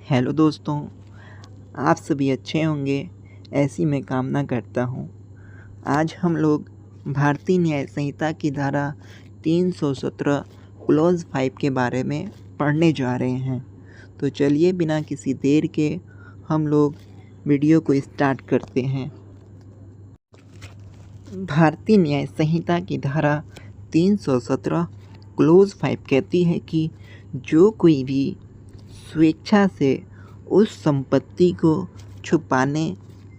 Hello दोस्तों, आप सभी अच्छे होंगे ऐसी मैं कामना करता हूँ। आज हम लोग भारतीय न्याय संहिता की धारा 317 क्लॉज 5 के बारे में पढ़ने जा रहे हैं। तो चलिए बिना किसी देर के हम लोग वीडियो को स्टार्ट करते हैं। भारतीय न्याय संहिता की धारा 317 क्लॉज 5 कहती है कि जो कोई भी स्वेच्छा से उस संपत्ति को छुपाने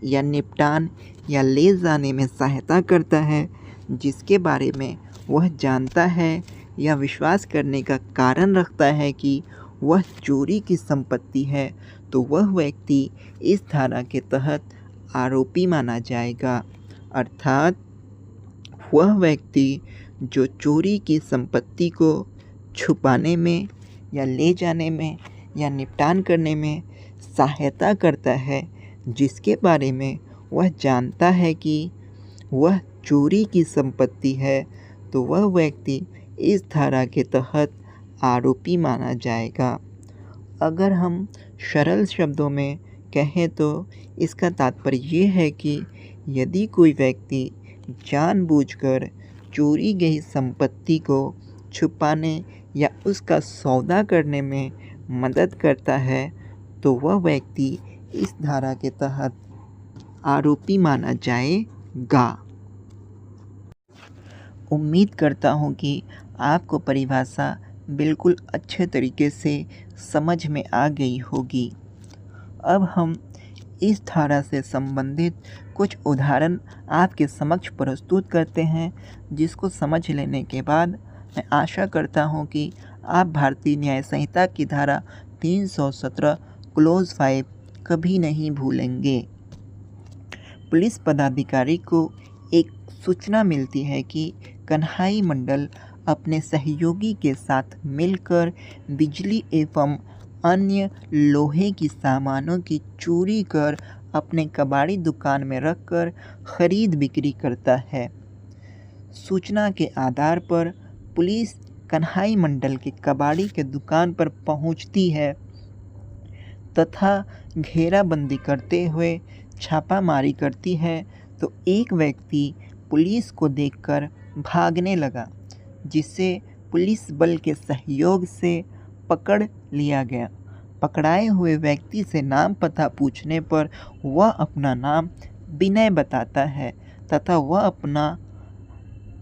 या निपटान या ले जाने में सहायता करता है जिसके बारे में वह जानता है या विश्वास करने का कारण रखता है कि वह चोरी की संपत्ति है, तो वह व्यक्ति इस धारा के तहत आरोपी माना जाएगा। अर्थात वह व्यक्ति जो चोरी की संपत्ति को छुपाने में या ले जाने में या निपटान करने में सहायता करता है जिसके बारे में वह जानता है कि वह चोरी की संपत्ति है, तो वह व्यक्ति इस धारा के तहत आरोपी माना जाएगा। अगर हम सरल शब्दों में कहें तो इसका तात्पर्य ये है कि यदि कोई व्यक्ति जानबूझकर चोरी गई संपत्ति को छुपाने या उसका सौदा करने में मदद करता है, तो वह व्यक्ति इस धारा के तहत आरोपी माना जाएगा। उम्मीद करता हूँ कि आपको परिभाषा बिल्कुल अच्छे तरीके से समझ में आ गई होगी। अब हम इस धारा से संबंधित कुछ उदाहरण आपके समक्ष प्रस्तुत करते हैं, जिसको समझ लेने के बाद मैं आशा करता हूँ कि आप भारतीय न्याय संहिता की धारा 317 क्लॉज 5 कभी नहीं भूलेंगे। पुलिस पदाधिकारी को एक सूचना मिलती है कि कन्हाई मंडल अपने सहयोगी के साथ मिलकर बिजली एवं अन्य लोहे की सामानों की चोरी कर अपने कबाड़ी दुकान में रखकर खरीद बिक्री करता है। सूचना के आधार पर पुलिस कन्हाई मंडल के कबाड़ी के दुकान पर पहुंचती है तथा घेराबंदी करते हुए छापामारी करती है, तो एक व्यक्ति पुलिस को देखकर भागने लगा, जिसे पुलिस बल के सहयोग से पकड़ लिया गया। पकड़ाए हुए व्यक्ति से नाम पता पूछने पर वह अपना नाम विनय बताता है तथा वह अपना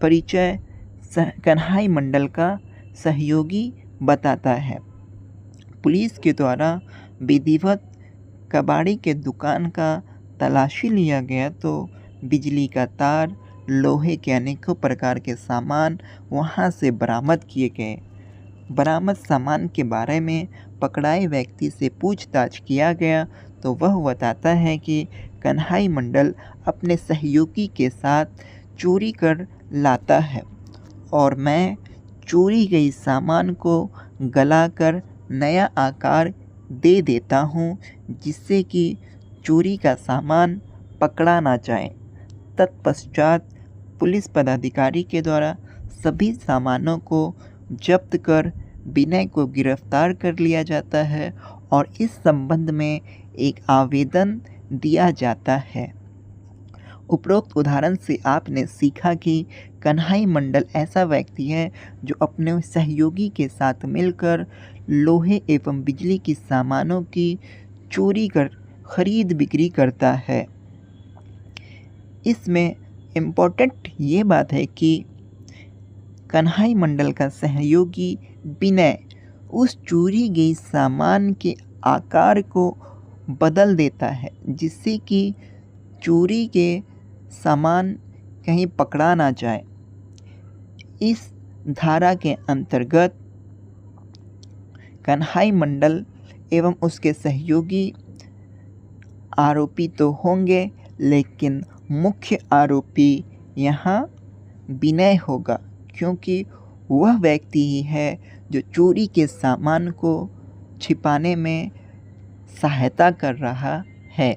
परिचय कन्हाई मंडल का सहयोगी बताता है। पुलिस के द्वारा विधिवत कबाड़ी के दुकान का तलाशी लिया गया तो बिजली का तार, लोहे के अनेकों प्रकार के सामान वहां से बरामद किए गए। बरामद सामान के बारे में पकड़ाए व्यक्ति से पूछताछ किया गया तो वह बताता है कि कन्हाई मंडल अपने सहयोगी के साथ चोरी कर लाता है और मैं चोरी गई सामान को गलाकर नया आकार दे देता हूँ, जिससे कि चोरी का सामान पकड़ा ना जाए। तत्पश्चात पुलिस पदाधिकारी के द्वारा सभी सामानों को जब्त कर विनय को गिरफ्तार कर लिया जाता है और इस संबंध में एक आवेदन दिया जाता है। उपरोक्त उदाहरण से आपने सीखा कि कन्हाई मंडल ऐसा व्यक्ति है जो अपने सहयोगी के साथ मिलकर लोहे एवं बिजली की सामानों की चोरी कर खरीद बिक्री करता है। इसमें इम्पोर्टेंट ये बात है कि कन्हाई मंडल का सहयोगी विनय उस चोरी गई सामान के आकार को बदल देता है, जिससे कि चोरी के सामान कहीं पकड़ा ना जाए। इस धारा के अंतर्गत कन्हाई मंडल एवं उसके सहयोगी आरोपी तो होंगे, लेकिन मुख्य आरोपी यहाँ विनय होगा, क्योंकि वह व्यक्ति ही है जो चोरी के सामान को छिपाने में सहायता कर रहा है।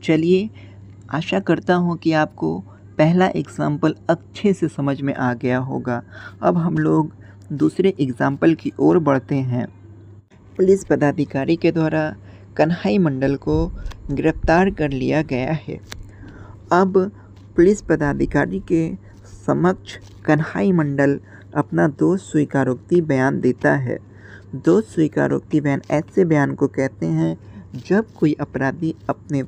चलिए, आशा करता हूँ कि आपको पहला एग्जाम्पल अच्छे से समझ में आ गया होगा। अब हम लोग दूसरे एग्जाम्पल की ओर बढ़ते हैं। पुलिस पदाधिकारी के द्वारा कन्हई मंडल को गिरफ्तार कर लिया गया है। अब पुलिस पदाधिकारी के समक्ष कन्हई मंडल अपना दोष स्वीकारोक्ति बयान देता है। दोष स्वीकारोक्ति बयान ऐसे बयान को कहते हैं जब कोई अपराधी अपने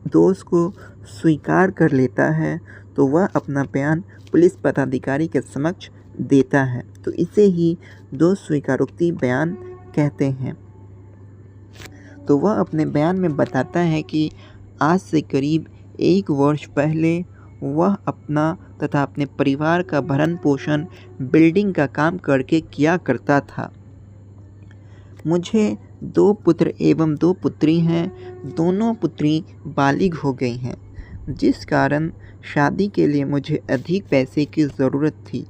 दोष को स्वीकार कर लेता है तो वह अपना बयान पुलिस पदाधिकारी के समक्ष देता है, तो इसे ही दोष स्वीकारोक्ति बयान कहते हैं। तो वह अपने बयान में बताता है कि आज से करीब 1 वर्ष पहले वह अपना तथा अपने परिवार का भरण पोषण बिल्डिंग का काम करके किया करता था। मुझे 2 पुत्र एवं 2 पुत्री हैं। दोनों पुत्री बालिग हो गई हैं, जिस कारण शादी के लिए मुझे अधिक पैसे की ज़रूरत थी।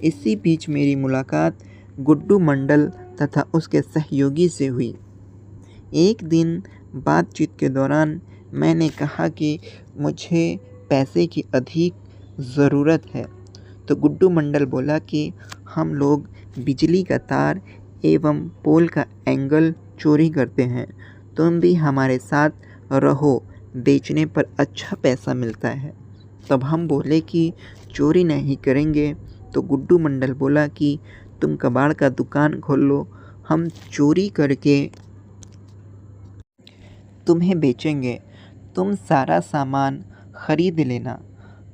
इसी बीच मेरी मुलाकात गुड्डू मंडल तथा उसके सहयोगी से हुई। एक दिन बातचीत के दौरान मैंने कहा कि मुझे पैसे की अधिक ज़रूरत है, तो गुड्डू मंडल बोला कि हम लोग बिजली का तार एवं पोल का एंगल चोरी करते हैं, तुम भी हमारे साथ रहो, बेचने पर अच्छा पैसा मिलता है। तब हम बोले कि चोरी नहीं करेंगे, तो गुड्डू मंडल बोला कि तुम कबाड़ का दुकान खोल लो, हम चोरी करके तुम्हें बेचेंगे, तुम सारा सामान खरीद लेना।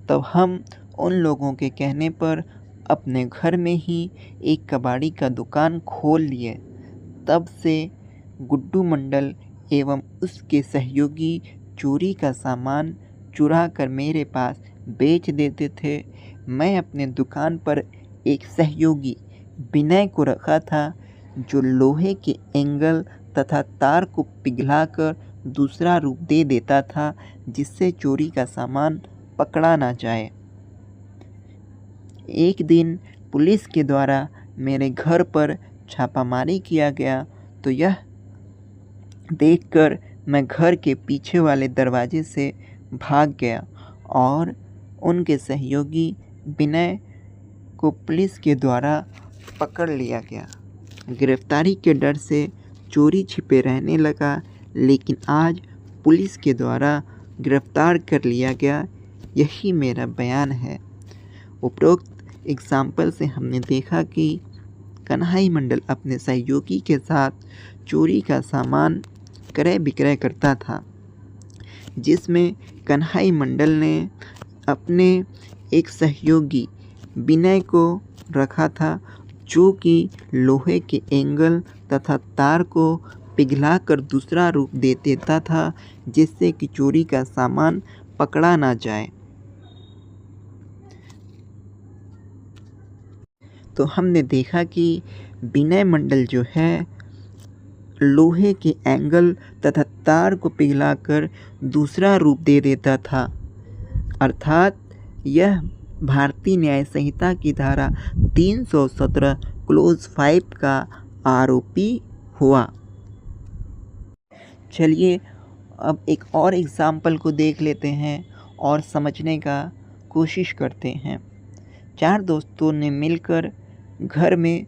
तब हम उन लोगों के कहने पर अपने घर में ही एक कबाड़ी का दुकान खोल लिए। तब से गुड्डू मंडल एवं उसके सहयोगी चोरी का सामान चुरा कर मेरे पास बेच देते थे। मैं अपने दुकान पर एक सहयोगी विनय को रखा था, जो लोहे के एंगल तथा तार को पिघलाकर दूसरा रूप दे देता था, जिससे चोरी का सामान पकड़ा ना जाए। एक दिन पुलिस के द्वारा मेरे घर पर छापामारी किया गया, तो यह देखकर मैं घर के पीछे वाले दरवाजे से भाग गया और उनके सहयोगी विनय को पुलिस के द्वारा पकड़ लिया गया। गिरफ्तारी के डर से चोरी छिपे रहने लगा, लेकिन आज पुलिस के द्वारा गिरफ्तार कर लिया गया। यही मेरा बयान है। उपरोक्त एग्जाम्पल से हमने देखा कि कन्हई मंडल अपने सहयोगी के साथ चोरी का सामान क्रय विक्रय करता था, जिसमें कन्हई मंडल ने अपने एक सहयोगी विनय को रखा था, जो कि लोहे के एंगल तथा तार को पिघलाकर दूसरा रूप दे देता था, जिससे कि चोरी का सामान पकड़ा ना जाए। तो हमने देखा कि विनय मंडल जो है लोहे के एंगल तथा तार को पिघलाकर दूसरा रूप दे देता था, अर्थात यह भारतीय न्याय संहिता की धारा 317 क्लोज 5 का आरोपी हुआ। चलिए अब एक और एग्जाम्पल को देख लेते हैं और समझने का कोशिश करते हैं। 4 दोस्तों ने मिलकर घर में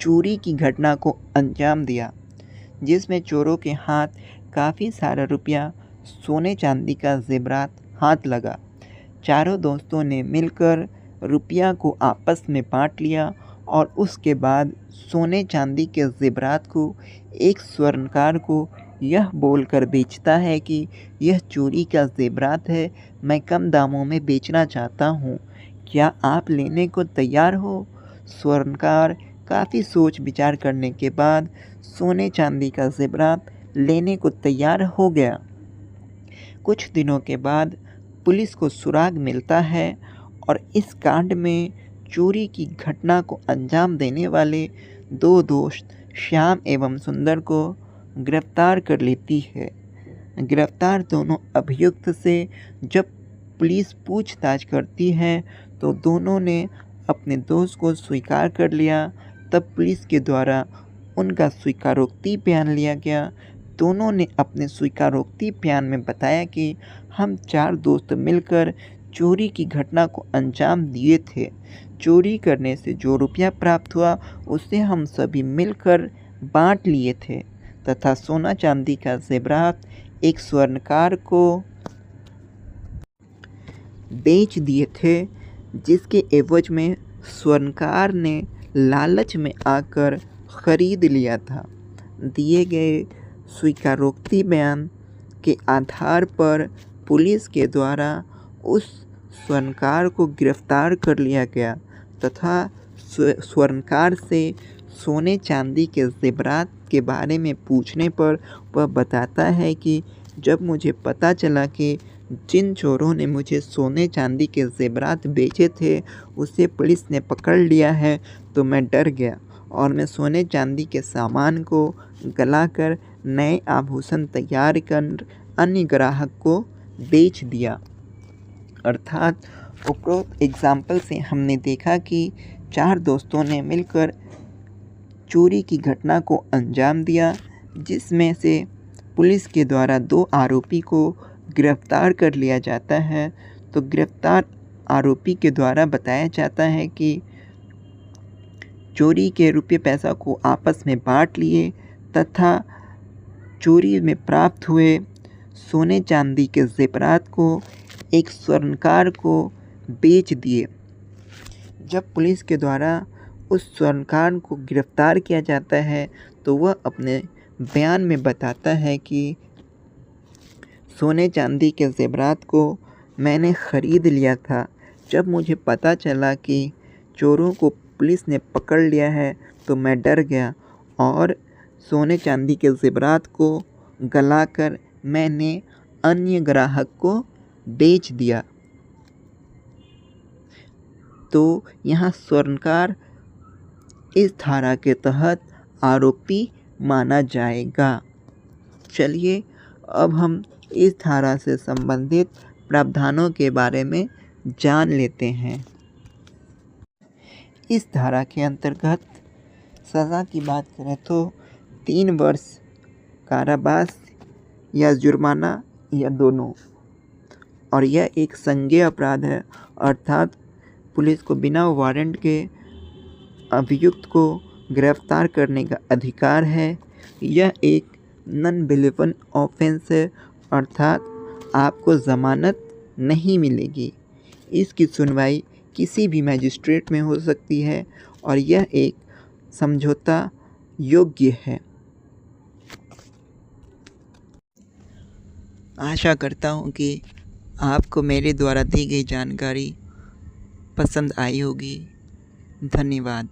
चोरी की घटना को अंजाम दिया, जिसमें चोरों के हाथ काफ़ी सारा रुपया सोने चांदी का जेवरात हाथ लगा। चारों दोस्तों ने मिलकर रुपया को आपस में बांट लिया और उसके बाद सोने चांदी के जेवरात को एक स्वर्णकार को यह बोलकर बेचता है कि यह चोरी का जेवरात है, मैं कम दामों में बेचना चाहता हूँ, क्या आप लेने को तैयार हो? स्वर्णकार काफ़ी सोच विचार करने के बाद सोने चांदी का जेवरात लेने को तैयार हो गया। कुछ दिनों के बाद पुलिस को सुराग मिलता है और इस कांड में चोरी की घटना को अंजाम देने वाले 2 दोस्त श्याम एवं सुंदर को गिरफ्तार कर लेती है। गिरफ्तार दोनों अभियुक्त से जब पुलिस पूछताछ करती है तो दोनों ने अपने दोष को स्वीकार कर लिया। तब पुलिस के द्वारा उनका स्वीकारोक्ति बयान लिया गया। दोनों ने अपने स्वीकारोक्ति बयान में बताया कि हम 4 दोस्त मिलकर चोरी की घटना को अंजाम दिए थे। चोरी करने से जो रुपया प्राप्त हुआ उसे हम सभी मिलकर बांट लिए थे तथा सोना चांदी का जेवरात एक स्वर्णकार को बेच दिए थे, जिसके एवज में स्वर्णकार ने लालच में आकर खरीद लिया था। दिए गए स्वीकारोक्ति बयान के आधार पर पुलिस के द्वारा उस स्वर्णकार को गिरफ्तार कर लिया गया तथा स्वर्णकार से सोने चांदी के जेवरात के बारे में पूछने पर वह बताता है कि जब मुझे पता चला कि जिन चोरों ने मुझे सोने चांदी के जेवरात बेचे थे उसे पुलिस ने पकड़ लिया है, तो मैं डर गया और मैं सोने चांदी के सामान को गलाकर नए आभूषण तैयार कर अन्य ग्राहक को बेच दिया। अर्थात उपरोक्त एग्जाम्पल से हमने देखा कि 4 दोस्तों ने मिलकर चोरी की घटना को अंजाम दिया, जिसमें से पुलिस के द्वारा 2 आरोपी को गिरफ्तार कर लिया जाता है। तो गिरफ्तार आरोपी के द्वारा बताया जाता है कि चोरी के रुपये पैसा को आपस में बांट लिए तथा चोरी में प्राप्त हुए सोने चांदी के जेवरात को एक स्वर्णकार को बेच दिए। जब पुलिस के द्वारा उस स्वर्णकार को गिरफ्तार किया जाता है तो वह अपने बयान में बताता है कि सोने चांदी के जेवरात को मैंने ख़रीद लिया था। जब मुझे पता चला कि चोरों को पुलिस ने पकड़ लिया है तो मैं डर गया और सोने चांदी के जेवरात को गलाकर मैंने अन्य ग्राहक को बेच दिया। तो यहाँ स्वर्णकार इस धारा के तहत आरोपी माना जाएगा। चलिए अब हम इस धारा से संबंधित प्रावधानों के बारे में जान लेते हैं। इस धारा के अंतर्गत सज़ा की बात करें तो 3 वर्ष कारावास या जुर्माना या दोनों, और यह एक संज्ञेय अपराध है, अर्थात पुलिस को बिना वारंट के अभियुक्त को गिरफ्तार करने का अधिकार है। यह एक नॉन बेलेबल ऑफेंस है, अर्थात आपको ज़मानत नहीं मिलेगी। इसकी सुनवाई किसी भी मजिस्ट्रेट में हो सकती है और यह एक समझौता योग्य है। आशा करता हूँ कि आपको मेरे द्वारा दी गई जानकारी पसंद आई होगी। धन्यवाद।